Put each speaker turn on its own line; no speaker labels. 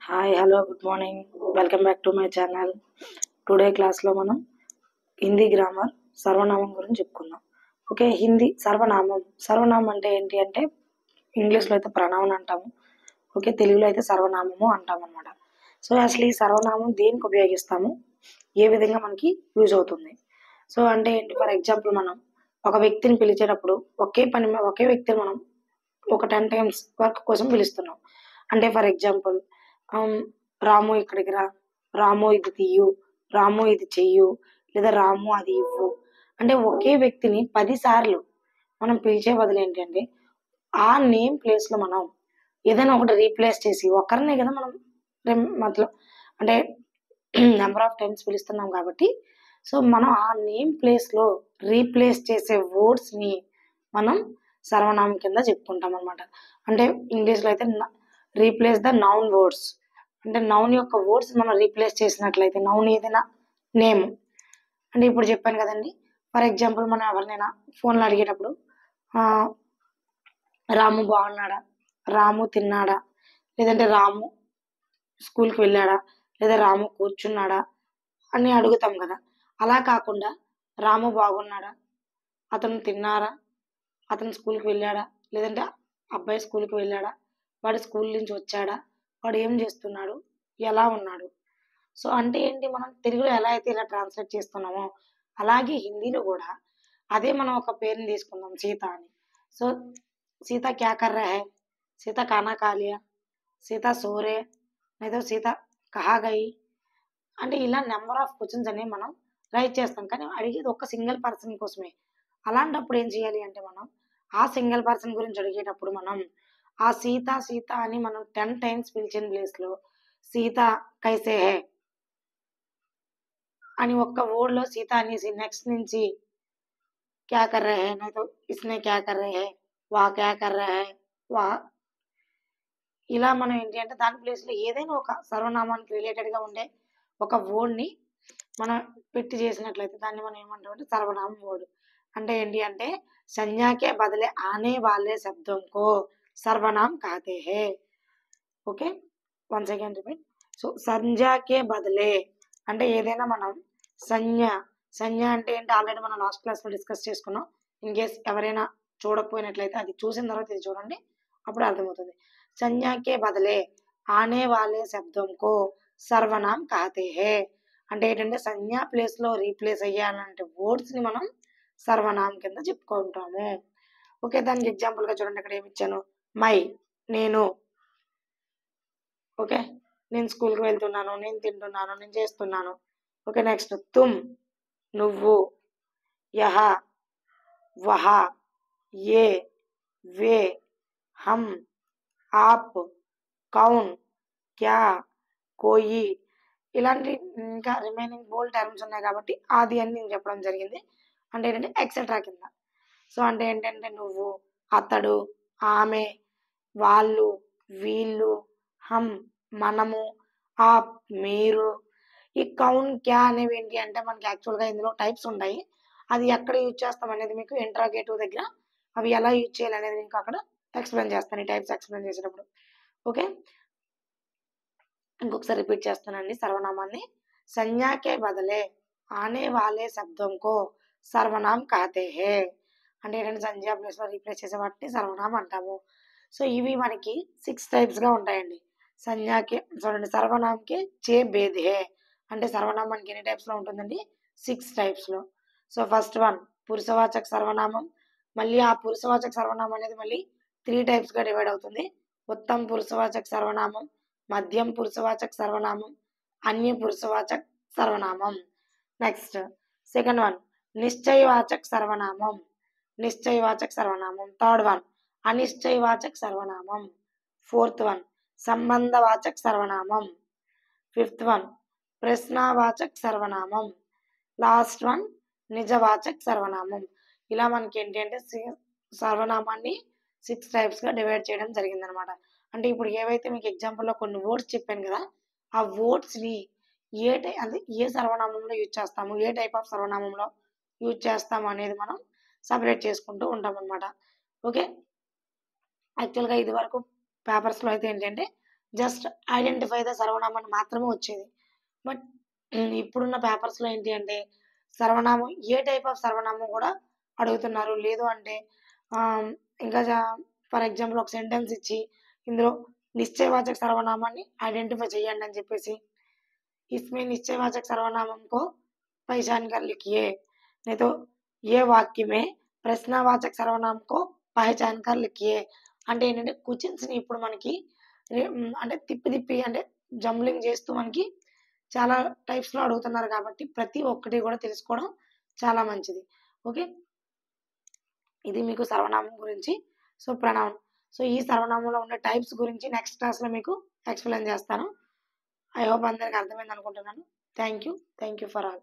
Hi hello good morning. Welcome back to my channel. Today క్లాస్లో మనం Hindi grammar సర్వనామం గురించి చెప్పుకుందాం. ఓకే, హిందీ సర్వనామం అంటే ఏంటి అంటే ఇంగ్లీష్లో అయితే ప్రనౌన్ అంటాము. ఓకే, తెలుగులో అయితే సర్వనామము అంటాము అనమాట. సో అసలు ఈ సర్వనామం దేనికి ఉపయోగిస్తాము, ఏ విధంగా మనకి యూజ్ అవుతుంది? సో అంటే ఏంటి, ఫర్ ఎగ్జాంపుల్ మనం ఒక వ్యక్తిని పిలిచేటప్పుడు ఒకే వ్యక్తిని మనం ఒక 10 టైమ్స్ వర్క్ కోసం పిలుస్తున్నాం. అంటే ఫర్ ఎగ్జాంపుల్ రాము ఇక్కడికి రా, రాము ఇది తీయు, రాము ఇది చెయ్యు, లేదా రాము అది ఇవ్వు. అంటే ఒకే వ్యక్తిని 10 సార్లు మనం పిలిచే బదులు ఏంటంటే ఆ నేమ్ ప్లేస్లో మనం ఏదైనా ఒకటి రీప్లేస్ చేసి, ఒక్కరినే కదా మనం మతలబ్ అంటే నెంబర్ ఆఫ్ టైమ్స్ పిలుస్తున్నాం కాబట్టి, సో మనం ఆ నేమ్ ప్లేస్లో రీప్లేస్ చేసే వర్డ్స్ని మనం సర్వనామం కింద చెప్పుకుంటాం అనమాట. అంటే ఇంగ్లీష్లో అయితే రీప్లేస్ ద నౌన్ వర్డ్స్, అంటే నౌన్ యొక్క వర్డ్స్ మనం రీప్లేస్ చేసినట్లయితే, నౌన్ ఏదైనా నేమ్ అంటే ఇప్పుడు చెప్పాను కదండి. ఫర్ ఎగ్జాంపుల్ మనం ఎవరినైనా ఫోన్లో అడిగేటప్పుడు రాము బాగున్నాడా, రాము తిన్నాడా, లేదంటే రాము స్కూల్కి వెళ్ళాడా, లేదా రాము కూర్చున్నాడా అని అడుగుతాం కదా. అలా కాకుండా రాము బాగున్నాడా, అతను తిన్నారా, అతను స్కూల్కి వెళ్ళాడా, లేదంటే అబ్బాయి స్కూల్కి వెళ్ళాడా, వాడు స్కూల్ నుంచి వచ్చాడా, వాడు ఏం చేస్తున్నాడు, ఎలా ఉన్నాడు. సో అంటే ఏంటి, మనం తెలుగులో ఎలా అయితే ఇలా ట్రాన్స్లేట్ చేస్తున్నామో అలాగే హిందీలో కూడా అదే మనం ఒక పేరుని తీసుకుందాం, సీత అని. సో సీత క్యా కర్ రహా హై, సీత ఖానా ఖా లియా, సీత సో రే, లేదా సీత కహా గయి. అంటే ఇలా నెంబర్ ఆఫ్ క్వశ్చన్స్ అనేవి మనం రైట్ చేస్తాం, కానీ అడిగేది ఒక సింగిల్ పర్సన్ కోసమే. అలాంటప్పుడు ఏం చేయాలి అంటే, మనం ఆ సింగిల్ పర్సన్ గురించి అడిగేటప్పుడు మనం ఆ సీత సీత అని మనం 10 టైమ్స్ పిలిచిన ప్లేస్లో సీత కైసే హే అని ఒక్క వర్డ్లో సీత అనేసి నెక్స్ట్ నుంచి క్యా కర్ రహే హై, నహీ తో ఇస్నే క్యా కర్ రహే హై, వా క్యా కర్ రహా హై, వా, ఇలా మనం ఏంటి అంటే దాని ప్లేస్లో ఏదైనా ఒక సర్వనామానికి రిలేటెడ్గా ఉండే ఒక వర్డ్ని మనం పెట్టి చేసినట్లయితే దాన్ని మనం ఏమంటామంటే సర్వనామం వర్డ్. అంటే ఏంటి అంటే సంజ్ఞాకే బదలే ఆనే వాలే శబ్దంకో సర్వనామ్ कहते हैं. Okay, once again repeat. So సంజ్ఞాకే బదలే అంటే ఏదైనా మనం సంజ్ఞ అంటే ఏంటి, ఆల్రెడీ మనం లాస్ట్ క్లాస్లో డిస్కస్ చేసుకున్నాం. ఇన్ కేస్ ఎవరైనా చూడకపోయినట్లయితే అది చూసిన తర్వాత ఇది చూడండి, అప్పుడు అర్థమవుతుంది. సంజ్ఞాకే బదలే ఆనే వాలే శబ్దంకో సర్వనామ్ कहते हैं. అంటే ఏంటంటే సంజ్ఞ ప్లేస్లో రీప్లేస్ అయ్యాలంటే వర్డ్స్ని మనం సర్వనామం కింద చెప్పుకుంటాము. ఓకే, దానికి ఎగ్జాంపుల్గా చూడండి, ఇక్కడ ఏమి ఇచ్చాను, మై నేను. ఓకే, నేను స్కూల్కి వెళ్తున్నాను, నేను తింటున్నాను, నేను చేస్తున్నాను. ఓకే, నెక్స్ట్ తుమ్ నువ్వు, యహ వహ ఏ వే హమ్ ఆప్ కౌన్ క్యా కోయి. ఇలాంటి ఇంకా రిమైనింగ్ బోల్డ్ టర్మ్స్ ఉన్నాయి కాబట్టి అది అని నేను చెప్పడం జరిగింది. అంటే ఏంటంటే ఎక్సెట్రా కింద. సో అంటే ఏంటంటే నువ్వు, అతడు, ఆమె, వాళ్ళు, వీళ్ళు, హమ్ మనము, ఆప్ మీరు. ఈ కౌన్ క్యా అనేవి ఏంటి అంటే మనకి యాక్చువల్గా ఇందులో టైప్స్ ఉంటాయి. అది ఎక్కడ యూజ్ చేస్తాం అనేది మీకు ఇంట్రాగేటివ్ దగ్గర అవి ఎలా యూజ్ చేయాలి అనేది మీకు అక్కడ ఎక్స్ప్లెయిన్ చేస్తాను, ఈ టైప్స్ ఎక్స్ప్లెయిన్ చేసేటప్పుడు. ఓకే, ఇంకొకసారి రిపీట్ చేస్తానండి సర్వనామాన్ని. సంజ్ఞాకే బదలే ఆనే వాలే శబ్దంకో సర్వనామ్ कहते हैं. అంటే ఏంటంటే సంజ్ఞా ప్లేస్లో రీప్లేస్ చేసే వాటిని సర్వనామం అంటాము. సో ఇవి మనకి 6 టైప్స్గా ఉంటాయండి. సంజ్ఞాకే చూడండి, సర్వనామంకి చే భేద్ హే అంటే సర్వనామానికి ఎన్ని టైప్స్లో ఉంటుందండి, 6 టైప్స్లో. సో ఫస్ట్ వన్ పురుషవాచక సర్వనామం. మళ్ళీ ఆ పురుషవాచక సర్వనామం అనేది మళ్ళీ 3 టైప్స్గా డివైడ్ అవుతుంది. ఉత్తమ పురుషవాచక సర్వనామం, మధ్యం పురుషవాచక సర్వనామం, అన్య పురుషవాచక సర్వనామం. నెక్స్ట్ సెకండ్ వన్ నిశ్చయవాచక సర్వనామం, నిశ్చయవాచక సర్వనామం. థర్డ్ వన్ అనిశ్చయవాచక సర్వనామం. ఫోర్త్ వన్ సంబంధవాచక సర్వనామం. ఫిఫ్త్ వన్ ప్రశ్నావాచక సర్వనామం. లాస్ట్ వన్ నిజవాచక సర్వనామం. ఇలా మనకి ఏంటి అంటే సర్వనామాన్ని 6 టైప్స్గా డివైడ్ చేయడం జరిగిందనమాట. అంటే ఇప్పుడు ఏవైతే మీకు ఎగ్జాంపుల్లో కొన్ని వర్డ్స్ చెప్పాను కదా, ఆ వర్డ్స్ని అంటే ఏ సర్వనామంలో యూజ్ చేస్తాము, ఏ టైప్ ఆఫ్ సర్వనామంలో యూజ్ చేస్తాము అనేది మనం సపరేట్ చేసుకుంటూ ఉంటాం అనమాట. ఓకే, యాక్చువల్గా ఇది వరకు పేపర్స్లో అయితే ఏంటంటే జస్ట్ ఐడెంటిఫై ద సర్వనామం అని మాత్రమే వచ్చేది. బట్ ఇప్పుడున్న పేపర్స్‌లో ఏంటి అంటే సర్వనామం ఏ టైప్ ఆఫ్ సర్వనామం కూడా అడుగుతున్నారు. లేదు అంటే ఆహ్, ఇంకా ఫర్ ఎగ్జాంపుల్ ఒక సెంటెన్స్ ఇచ్చి ఇందులో నిశ్చయవాచక సర్వనామాన్ని ఐడెంటిఫై చేయండి అని చెప్పేసి इसमें निश्चयवाचक सर्वनामों को पहचान कर लिखिए, नहीं तो ये वाक्य में ప్రశ్నవాచక సర్వనామం కో పహచాన్ కర్ లిఖియే అంటే ఏంటంటే క్వెషన్స్‌ని ఇప్పుడు మనకి అంటే తిప్పి అంటే జంబ్లింగ్ చేస్తూ మనకి చాలా టైప్స్‌లో అడుగుతున్నారు కాబట్టి ప్రతి ఒక్కటి కూడా తెలుసుకోవడం చాలా మంచిది. ఓకే. ఇది మీకు సర్వనామం గురించి. So, pronoun. సో, ఈ సర్వనామంలో ఉండే టైప్స్ గురించి నెక్స్ట్ క్లాస్‌లో మీకు ఎక్స్‌ప్లెయిన్ చేస్తాను. ఐ హోప్ అందరికి అర్థమైంది అనుకుంటున్నాను. Thank you for all.